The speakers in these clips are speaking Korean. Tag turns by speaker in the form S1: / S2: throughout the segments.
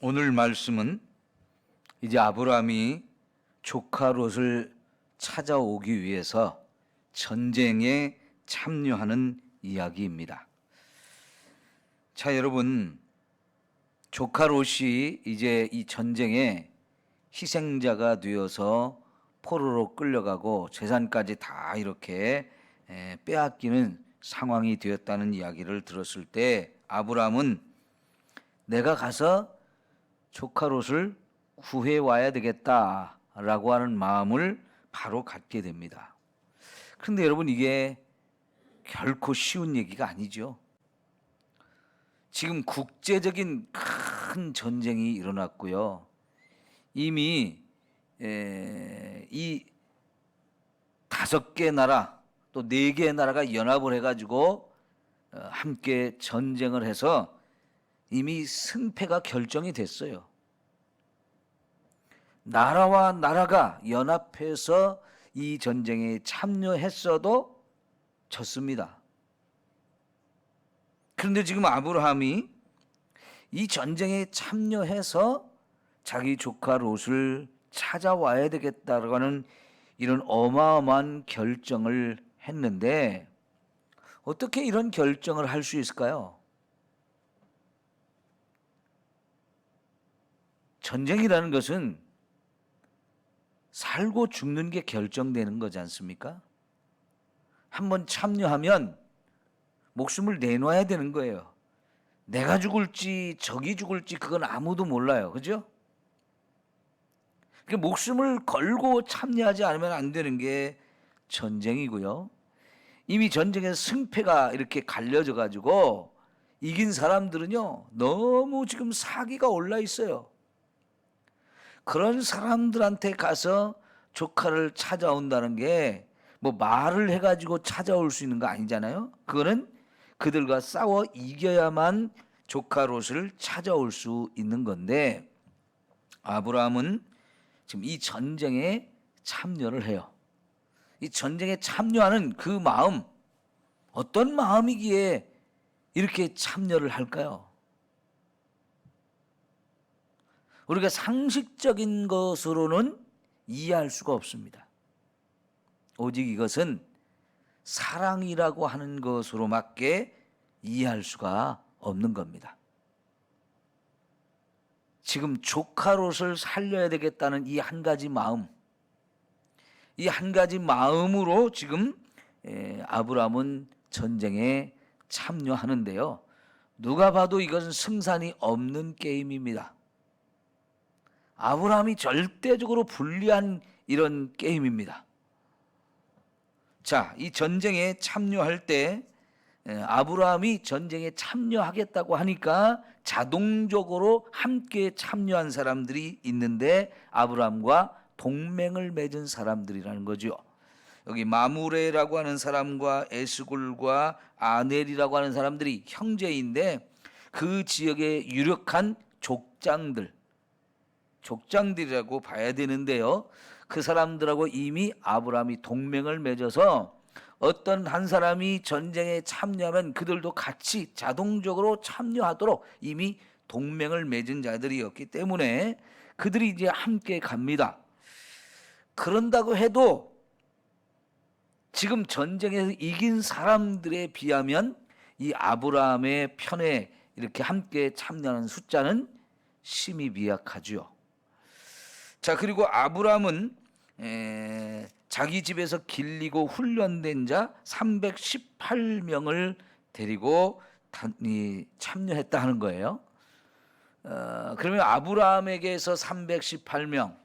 S1: 오늘 말씀은 이제 아브라함이 조카 롯을 찾아오기 위해서 전쟁에 참여하는 이야기입니다. 자, 여러분, 조카 롯이 이제 이 전쟁에 희생자가 되어서 포로로 끌려가고 재산까지 다 이렇게 빼앗기는 상황이 되었다는 이야기를 들었을 때 아브라함은 내가 가서 조카 롯을 구해 와야 되겠다라고 하는 마음을 바로 갖게 됩니다. 그런데 여러분, 이게 결코 쉬운 얘기가 아니죠. 지금 국제적인 큰 전쟁이 일어났고요. 이미 이 5개 나라 또 4개의 나라가 연합을 해가지고 함께 전쟁을 해서 이미 승패가 결정이 됐어요. 나라와 나라가 연합해서 이 전쟁에 참여했어도 졌습니다. 그런데 지금 아브라함이 이 전쟁에 참여해서 자기 조카 롯을 찾아와야 되겠다라고 하는 이런 어마어마한 결정을 했는데 어떻게 이런 결정을 할 수 있을까요? 전쟁이라는 것은 살고 죽는 게 결정되는 거지 않습니까? 한번 참여하면 목숨을 내놔야 되는 거예요. 내가 죽을지 적이 죽을지 그건 아무도 몰라요. 그죠? 목숨을 걸고 참여하지 않으면 안 되는 게 전쟁이고요. 이미 전쟁에서 승패가 이렇게 갈려져 가지고 이긴 사람들은요, 너무 지금 사기가 올라 있어요. 그런 사람들한테 가서 조카를 찾아온다는 게 뭐 말을 해가지고 찾아올 수 있는 거 아니잖아요. 그거는 그들과 싸워 이겨야만 조카 롯을 찾아올 수 있는 건데 아브라함은 지금 이 전쟁에 참여를 해요. 이 전쟁에 참여하는 그 마음, 어떤 마음이기에 이렇게 참여를 할까요? 우리가 상식적인 것으로는 이해할 수가 없습니다. 오직 이것은 사랑이라고 하는 것으로밖에 이해할 수가 없는 겁니다. 지금 조카 롯을 살려야 되겠다는 이 한 가지 마음, 이 한 가지 마음으로 지금 아브라함은 전쟁에 참여하는데요. 누가 봐도 이것은 승산이 없는 게임입니다. 아브라함이 절대적으로 불리한 이런 게임입니다. 자, 이 전쟁에 참여할 때 아브라함이 전쟁에 참여하겠다고 하니까 자동적으로 함께 참여한 사람들이 있는데 아브라함과 동맹을 맺은 사람들이라는 거죠. 여기 마므레라고 하는 사람과 에스골과 아넬이라고 하는 사람들이 형제인데 그 지역의 유력한 족장들이라고 봐야 되는데요. 그 사람들하고 이미 아브라함이 동맹을 맺어서 어떤 한 사람이 전쟁에 참여하면 그들도 같이 자동적으로 참여하도록 이미 동맹을 맺은 자들이었기 때문에 그들이 이제 함께 갑니다. 그런다고 해도 지금 전쟁에서 이긴 사람들에 비하면 이 아브라함의 편에 이렇게 함께 참여하는 숫자는 심히 미약하죠. 자, 그리고 아브라함은 자기 집에서 길리고 훈련된 자 318명을 데리고 참여했다 하는 거예요. 그러면 아브라함에게서 318명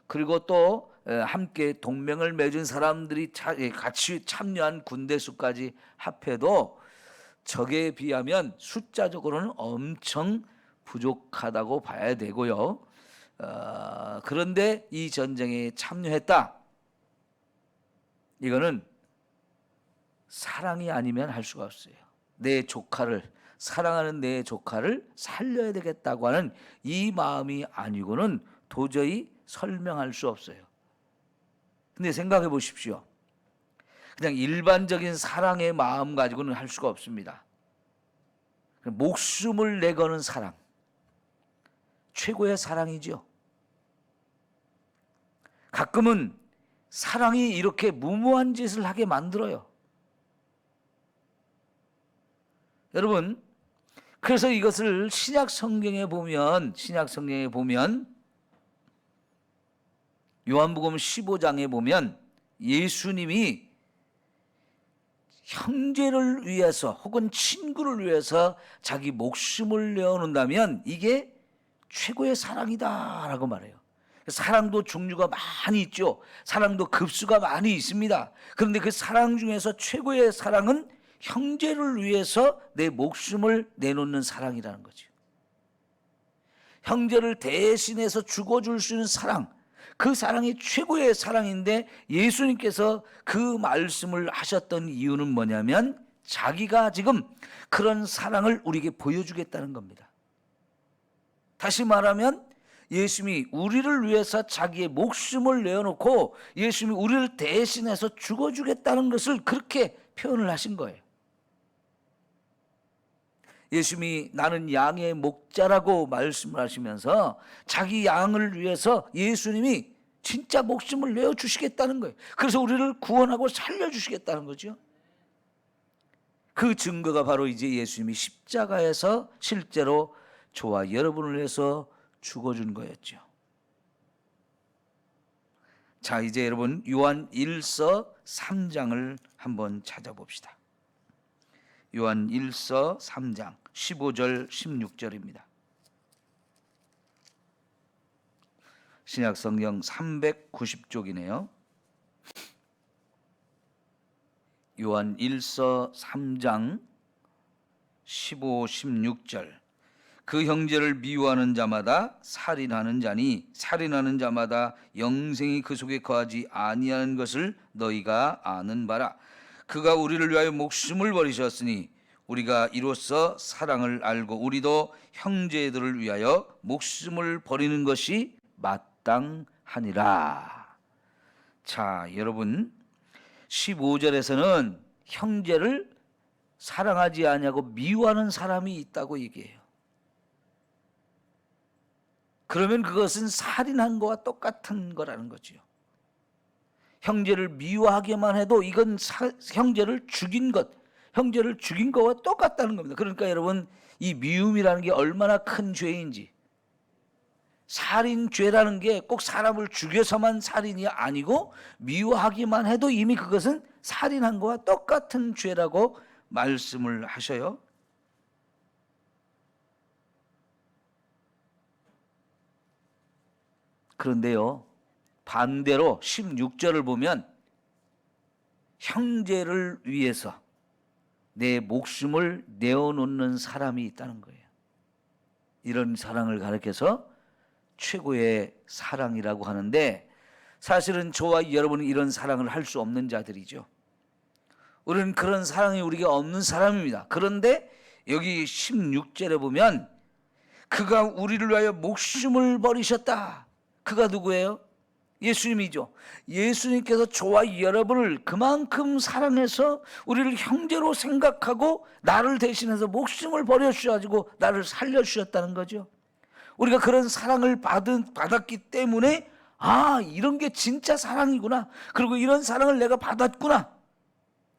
S1: 그리고 또 함께 동맹을 맺은 사람들이 같이 참여한 군대 수까지 합해도 적에 비하면 숫자적으로는 엄청 부족하다고 봐야 되고요. 그런데 이 전쟁에 참여했다. 이거는 사랑이 아니면 할 수가 없어요. 내 조카를 사랑하는 내 조카를 살려야 되겠다고 하는 이 마음이 아니고는 도저히 설명할 수 없어요. 근데 생각해 보십시오. 그냥 일반적인 사랑의 마음 가지고는 할 수가 없습니다. 목숨을 내거는 사랑, 최고의 사랑이죠. 가끔은 사랑이 이렇게 무모한 짓을 하게 만들어요. 여러분, 그래서 이것을 신약 성경에 보면 요한복음 15장에 보면 예수님이 형제를 위해서 혹은 친구를 위해서 자기 목숨을 내어놓는다면 이게 최고의 사랑이다라고 말해요. 사랑도 종류가 많이 있죠. 사랑도 급수가 많이 있습니다. 그런데 그 사랑 중에서 최고의 사랑은 형제를 위해서 내 목숨을 내놓는 사랑이라는 거죠. 형제를 대신해서 죽어줄 수 있는 사랑, 그 사랑이 최고의 사랑인데 예수님께서 그 말씀을 하셨던 이유는 뭐냐면 자기가 지금 그런 사랑을 우리에게 보여주겠다는 겁니다. 다시 말하면 예수님이 우리를 위해서 자기의 목숨을 내어놓고 예수님이 우리를 대신해서 죽어주겠다는 것을 그렇게 표현을 하신 거예요. 예수님이 나는 양의 목자라고 말씀을 하시면서 자기 양을 위해서 예수님이 진짜 목숨을 내어주시겠다는 거예요. 그래서 우리를 구원하고 살려주시겠다는 거죠. 그 증거가 바로 이제 예수님이 십자가에서 실제로 저와 여러분을 위해서 죽어준 거였죠. 자, 이제 여러분 요한 1서 3장을 한번 찾아봅시다. 요한 1서 3장 15절 16절입니다. 신약성경 390쪽이네요. 요한 1서 3장 15, 16절. 그 형제를 미워하는 자마다 살인하는 자니 살인하는 자마다 영생이 그 속에 거하지 아니하는 것을 너희가 아는 바라. 그가 우리를 위하여 목숨을 버리셨으니 우리가 이로써 사랑을 알고 우리도 형제들을 위하여 목숨을 버리는 것이 마땅하니라. 자, 여러분 15절에서는 형제를 사랑하지 아니하고 미워하는 사람이 있다고 얘기해요. 그러면 그것은 살인한 것과 똑같은 거라는 거죠. 형제를 미워하기만 해도 이건 형제를 죽인 것과 똑같다는 겁니다. 그러니까 여러분 이 미움이라는 게 얼마나 큰 죄인지, 살인죄라는 게 꼭 사람을 죽여서만 살인이 아니고 미워하기만 해도 이미 그것은 살인한 것과 똑같은 죄라고 말씀을 하셔요. 그런데요, 반대로 16절을 보면 형제를 위해서 내 목숨을 내어놓는 사람이 있다는 거예요. 이런 사랑을 가리켜서 최고의 사랑이라고 하는데 사실은 저와 여러분은 이런 사랑을 할 수 없는 자들이죠. 우리는 그런 사랑이 우리가 없는 사람입니다. 그런데 여기 16절에 보면 그가 우리를 위하여 목숨을 버리셨다. 그가 누구예요? 예수님이죠. 예수님께서 저와 여러분을 그만큼 사랑해서 우리를 형제로 생각하고 나를 대신해서 목숨을 버려주셔가지고 나를 살려주셨다는 거죠. 우리가 그런 사랑을 받았기 때문에 이런 게 진짜 사랑이구나. 그리고 이런 사랑을 내가 받았구나.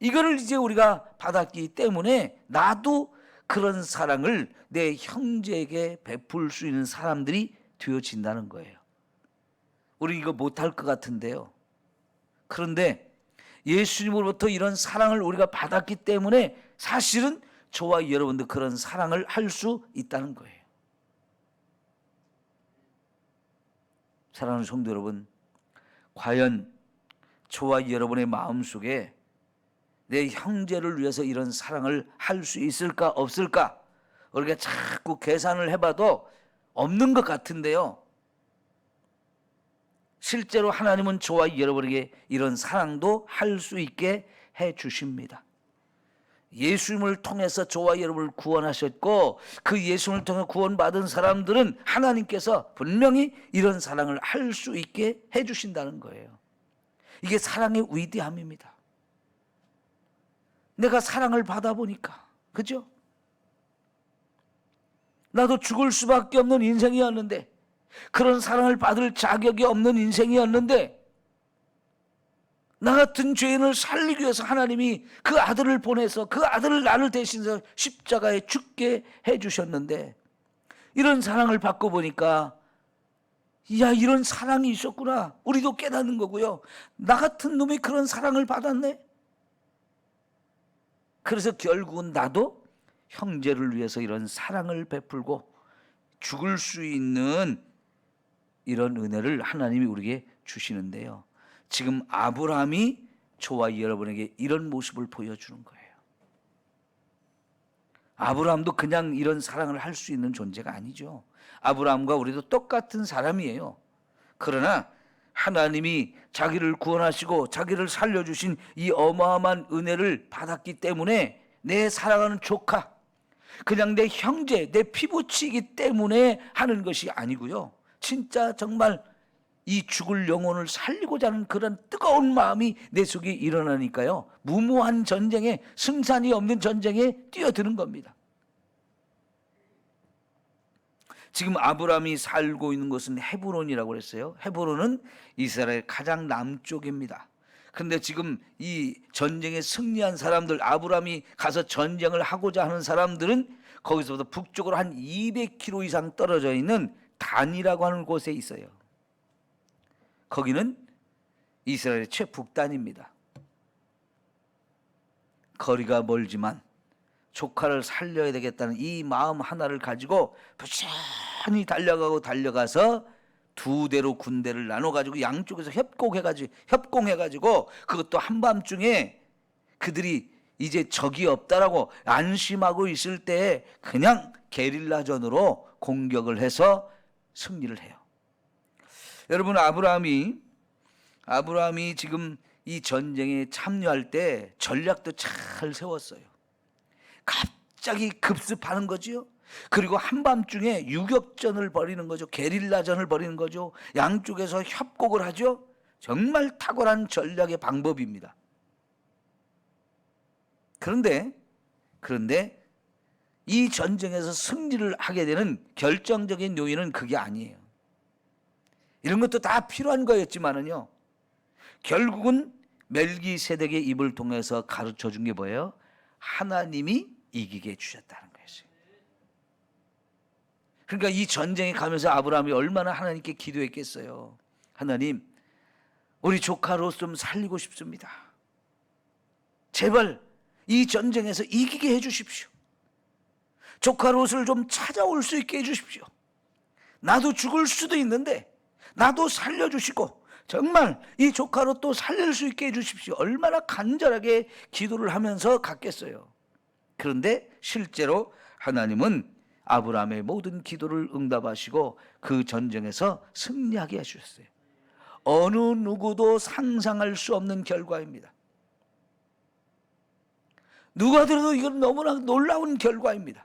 S1: 이거를 이제 우리가 받았기 때문에 나도 그런 사랑을 내 형제에게 베풀 수 있는 사람들이 되어진다는 거예요. 우리 이거 못할 것 같은데요. 그런데 예수님으로부터 이런 사랑을 우리가 받았기 때문에 사실은 저와 여러분도 그런 사랑을 할 수 있다는 거예요. 사랑하는 성도 여러분, 과연 저와 여러분의 마음속에 내 형제를 위해서 이런 사랑을 할 수 있을까 없을까? 우리가 자꾸 계산을 해봐도 없는 것 같은데요. 실제로 하나님은 저와 여러분에게 이런 사랑도 할 수 있게 해 주십니다. 예수님을 통해서 저와 여러분을 구원하셨고 그 예수님을 통해 구원받은 사람들은 하나님께서 분명히 이런 사랑을 할 수 있게 해 주신다는 거예요. 이게 사랑의 위대함입니다. 내가 사랑을 받아보니까, 그죠? 나도 죽을 수밖에 없는 인생이었는데, 그런 사랑을 받을 자격이 없는 인생이었는데, 나 같은 죄인을 살리기 위해서 하나님이 그 아들을 보내서 그 아들을 나를 대신해서 십자가에 죽게 해주셨는데, 이런 사랑을 받고 보니까 야, 이런 사랑이 있었구나, 우리도 깨닫는 거고요. 나 같은 놈이 그런 사랑을 받았네. 그래서 결국은 나도 형제를 위해서 이런 사랑을 베풀고 죽을 수 있는 이런 은혜를 하나님이 우리에게 주시는데요, 지금 아브라함이 저와 여러분에게 이런 모습을 보여주는 거예요. 아브라함도 그냥 이런 사랑을 할 수 있는 존재가 아니죠. 아브라함과 우리도 똑같은 사람이에요. 그러나 하나님이 자기를 구원하시고 자기를 살려주신 이 어마어마한 은혜를 받았기 때문에 내 사랑하는 조카, 그냥 내 형제, 내 피부치이기 때문에 하는 것이 아니고요, 진짜 정말 이 죽을 영혼을 살리고자 하는 그런 뜨거운 마음이 내 속에 일어나니까요, 무모한 전쟁에, 승산이 없는 전쟁에 뛰어드는 겁니다. 지금 아브라함이 살고 있는 곳은 헤브론이라고 그랬어요. 헤브론은 이스라엘 가장 남쪽입니다. 그런데 지금 이 전쟁에 승리한 사람들, 아브라함이 가서 전쟁을 하고자 하는 사람들은 거기서부터 북쪽으로 한 200km 이상 떨어져 있는 단이라고 하는 곳에 있어요. 거기는 이스라엘의 최북단입니다. 거리가 멀지만 조카를 살려야 되겠다는 이 마음 하나를 가지고 부지런히 달려가서 두 대로 군대를 나눠가지고 양쪽에서 협공해가지고 그것도 한밤중에 그들이 이제 적이 없다라고 안심하고 있을 때 그냥 게릴라전으로 공격을 해서 승리를 해요. 여러분, 아브라함이 지금 이 전쟁에 참여할 때 전략도 잘 세웠어요. 갑자기 급습하는 거죠. 그리고 한밤중에 유격전을 벌이는 거죠. 게릴라전을 벌이는 거죠. 양쪽에서 협곡을 하죠. 정말 탁월한 전략의 방법입니다. 그런데 이 전쟁에서 승리를 하게 되는 결정적인 요인은 그게 아니에요. 이런 것도 다 필요한 거였지만은요, 결국은 멜기세덱의 입을 통해서 가르쳐 준 게 뭐예요? 하나님이 이기게 해주셨다는 거였어요. 그러니까 이 전쟁에 가면서 아브라함이 얼마나 하나님께 기도했겠어요. 하나님, 우리 조카 롯 좀 살리고 싶습니다. 제발 이 전쟁에서 이기게 해주십시오. 조카 롯을 좀 찾아올 수 있게 해주십시오. 나도 죽을 수도 있는데 나도 살려주시고 정말 이 조카 롯도 살릴 수 있게 해주십시오. 얼마나 간절하게 기도를 하면서 갔겠어요. 그런데 실제로 하나님은 아브라함의 모든 기도를 응답하시고 그 전쟁에서 승리하게 해주셨어요. 어느 누구도 상상할 수 없는 결과입니다. 누가 들어도 이건 너무나 놀라운 결과입니다.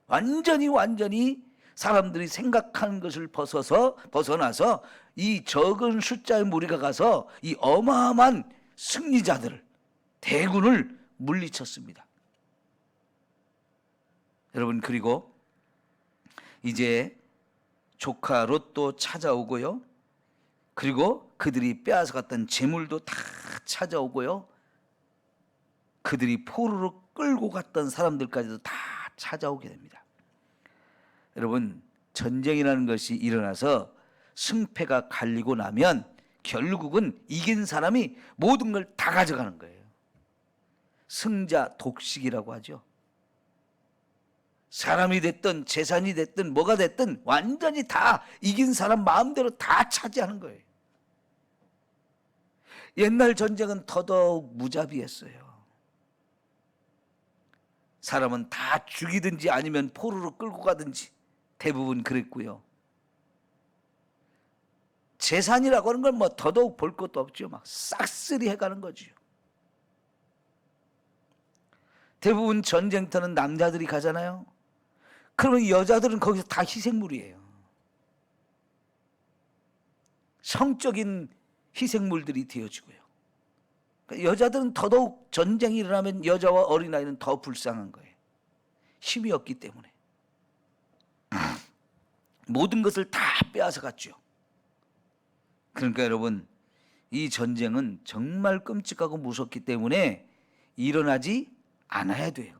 S1: 완전히 사람들이 생각하는 것을 벗어나서 이 적은 숫자의 무리가 가서 이 어마어마한 승리자들을, 대군을 물리쳤습니다. 여러분, 그리고 이제 조카 롯도 찾아오고요, 그리고 그들이 빼앗아갔던 재물도 다 찾아오고요, 그들이 포로로 끌고 갔던 사람들까지도 다 찾아오게 됩니다. 여러분, 전쟁이라는 것이 일어나서 승패가 갈리고 나면 결국은 이긴 사람이 모든 걸 다 가져가는 거예요. 승자 독식이라고 하죠. 사람이 됐든 재산이 됐든 뭐가 됐든 완전히 다 이긴 사람 마음대로 다 차지하는 거예요. 옛날 전쟁은 더더욱 무자비했어요. 사람은 다 죽이든지 아니면 포로로 끌고 가든지 대부분 그랬고요. 재산이라고 하는 건 뭐 더더욱 볼 것도 없죠. 막 싹쓸이 해가는 거죠. 대부분 전쟁터는 남자들이 가잖아요. 그러면 여자들은 거기서 다 희생물이에요. 성적인 희생물들이 되어지고요. 여자들은 더더욱 전쟁이 일어나면 여자와 어린아이는 더 불쌍한 거예요. 힘이 없기 때문에. 모든 것을 다 빼앗아 갔죠. 그러니까 여러분, 이 전쟁은 정말 끔찍하고 무섭기 때문에 일어나지 않아야 돼요.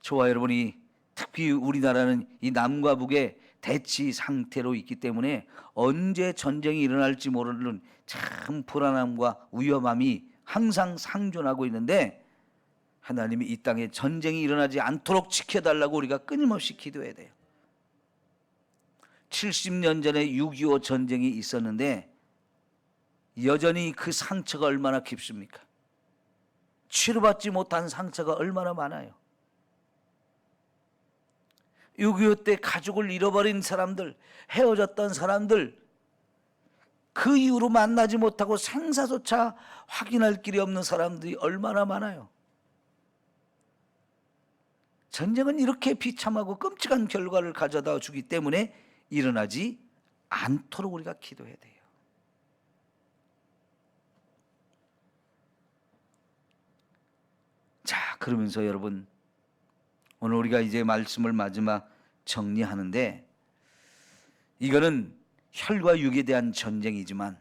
S1: 저와 여러분이 특히 우리나라는 이 남과 북의 대치 상태로 있기 때문에 언제 전쟁이 일어날지 모르는 참 불안함과 위험함이 항상 상존하고 있는데, 하나님이 이 땅에 전쟁이 일어나지 않도록 지켜달라고 우리가 끊임없이 기도해야 돼요. 70년 전에 6.25 전쟁이 있었는데 여전히 그 상처가 얼마나 깊습니까? 치료받지 못한 상처가 얼마나 많아요. 6.25 때 가족을 잃어버린 사람들, 헤어졌던 사람들, 그 이후로 만나지 못하고 생사조차 확인할 길이 없는 사람들이 얼마나 많아요. 전쟁은 이렇게 비참하고 끔찍한 결과를 가져다 주기 때문에 일어나지 않도록 우리가 기도해야 돼요. 자, 그러면서 여러분, 오늘 우리가 이제 말씀을 마지막 정리하는데, 이거는 혈과 육에 대한 전쟁이지만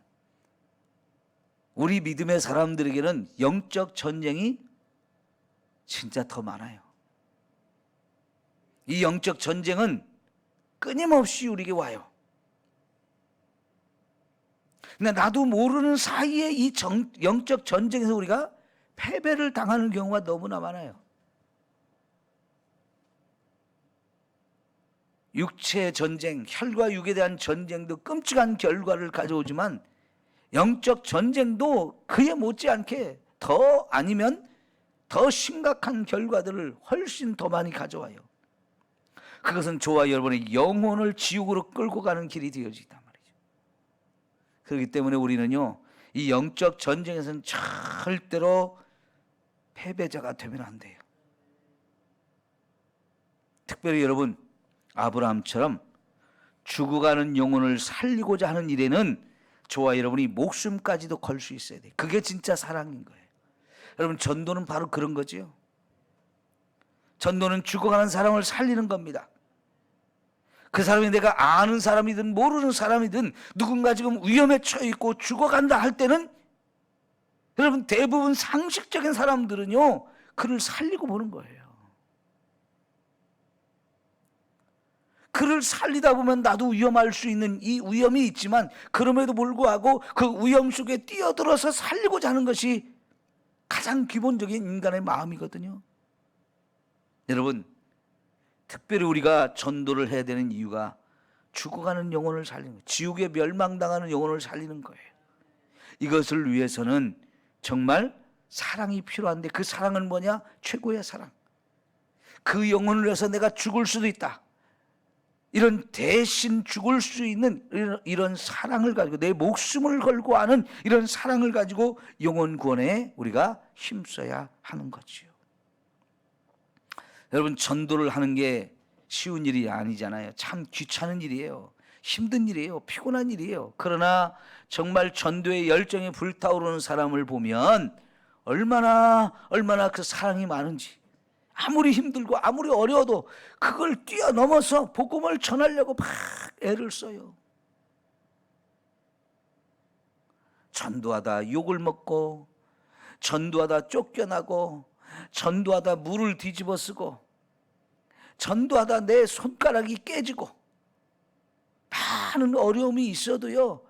S1: 우리 믿음의 사람들에게는 영적 전쟁이 진짜 더 많아요. 이 영적 전쟁은 끊임없이 우리에게 와요. 근데 나도 모르는 사이에 이 영적 전쟁에서 우리가 패배를 당하는 경우가 너무나 많아요. 육체의 전쟁, 혈과 육에 대한 전쟁도 끔찍한 결과를 가져오지만 영적 전쟁도 그에 못지않게 더 아니면 더 심각한 결과들을 훨씬 더 많이 가져와요. 그것은 저와 여러분의 영혼을 지옥으로 끌고 가는 길이 되어지단 말이죠. 그렇기 때문에 우리는요, 이 영적 전쟁에서는 절대로 패배자가 되면 안 돼요. 특별히 여러분, 아브라함처럼 죽어가는 영혼을 살리고자 하는 일에는 저와 여러분이 목숨까지도 걸 수 있어야 돼요. 그게 진짜 사랑인 거예요. 여러분, 전도는 바로 그런 거죠. 전도는 죽어가는 사람을 살리는 겁니다. 그 사람이 내가 아는 사람이든 모르는 사람이든 누군가 지금 위험에 처해 있고 죽어간다 할 때는 여러분, 대부분 상식적인 사람들은요, 그를 살리고 보는 거예요. 그를 살리다 보면 나도 위험할 수 있는 이 위험이 있지만 그럼에도 불구하고 그 위험 속에 뛰어들어서 살리고자 하는 것이 가장 기본적인 인간의 마음이거든요. 여러분, 특별히 우리가 전도를 해야 되는 이유가 죽어가는 영혼을 살리는 거예요. 지옥에 멸망당하는 영혼을 살리는 거예요. 이것을 위해서는 정말 사랑이 필요한데, 그 사랑은 뭐냐? 최고의 사랑. 그 영혼을 위해서 내가 죽을 수도 있다, 이런 대신 죽을 수 있는 이런 사랑을 가지고, 내 목숨을 걸고 하는 이런 사랑을 가지고 영혼 구원에 우리가 힘써야 하는 거지요. 여러분, 전도를 하는 게 쉬운 일이 아니잖아요. 참 귀찮은 일이에요. 힘든 일이에요. 피곤한 일이에요. 그러나 정말 전도의 열정에 불타오르는 사람을 보면 얼마나 그 사랑이 많은지, 아무리 힘들고 아무리 어려워도 그걸 뛰어넘어서 복음을 전하려고 막 애를 써요. 전도하다 욕을 먹고, 전도하다 쫓겨나고, 전도하다 물을 뒤집어 쓰고, 전도하다 내 손가락이 깨지고, 많은 어려움이 있어도요,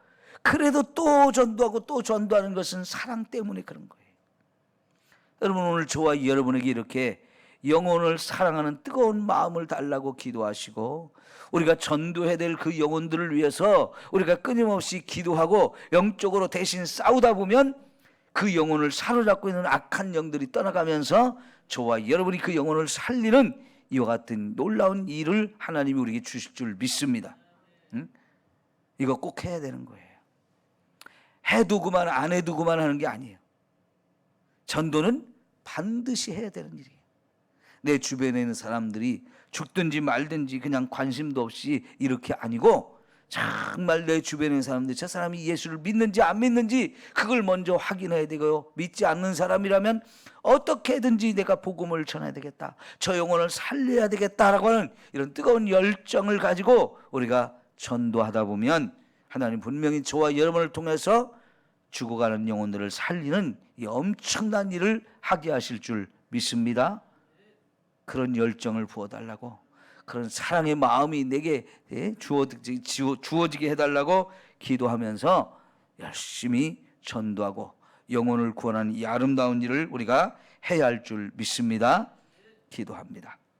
S1: 그래도 또 전도하고 또 전도하는 것은 사랑 때문에 그런 거예요. 여러분, 오늘 저와 여러분에게 이렇게 영혼을 사랑하는 뜨거운 마음을 달라고 기도하시고, 우리가 전도해야 될 그 영혼들을 위해서 우리가 끊임없이 기도하고 영적으로 대신 싸우다 보면 그 영혼을 사로잡고 있는 악한 영들이 떠나가면서 저와 여러분이 그 영혼을 살리는 이와 같은 놀라운 일을 하나님이 우리에게 주실 줄 믿습니다. 이거 꼭 해야 되는 거예요. 해두고만 안 해두고만 하는 게 아니에요. 전도는 반드시 해야 되는 일이에요. 내 주변에 있는 사람들이 죽든지 말든지 그냥 관심도 없이 이렇게 아니고, 정말 내 주변에 있는 사람들, 저 사람이 예수를 믿는지 안 믿는지 그걸 먼저 확인해야 되고요. 믿지 않는 사람이라면 어떻게든지 내가 복음을 전해야 되겠다, 저 영혼을 살려야 되겠다라고 하는 이런 뜨거운 열정을 가지고 우리가 전도하다 보면 하나님 분명히 저와 여러분을 통해서 죽어가는 영혼들을 살리는 이 엄청난 일을 하게 하실 줄 믿습니다. 그런 열정을 부어달라고, 그런 사랑의 마음이 내게 주어지게 해달라고 기도하면서 열심히 전도하고 영혼을 구원하는 이 아름다운 일을 우리가 해야 할 줄 믿습니다. 기도합니다.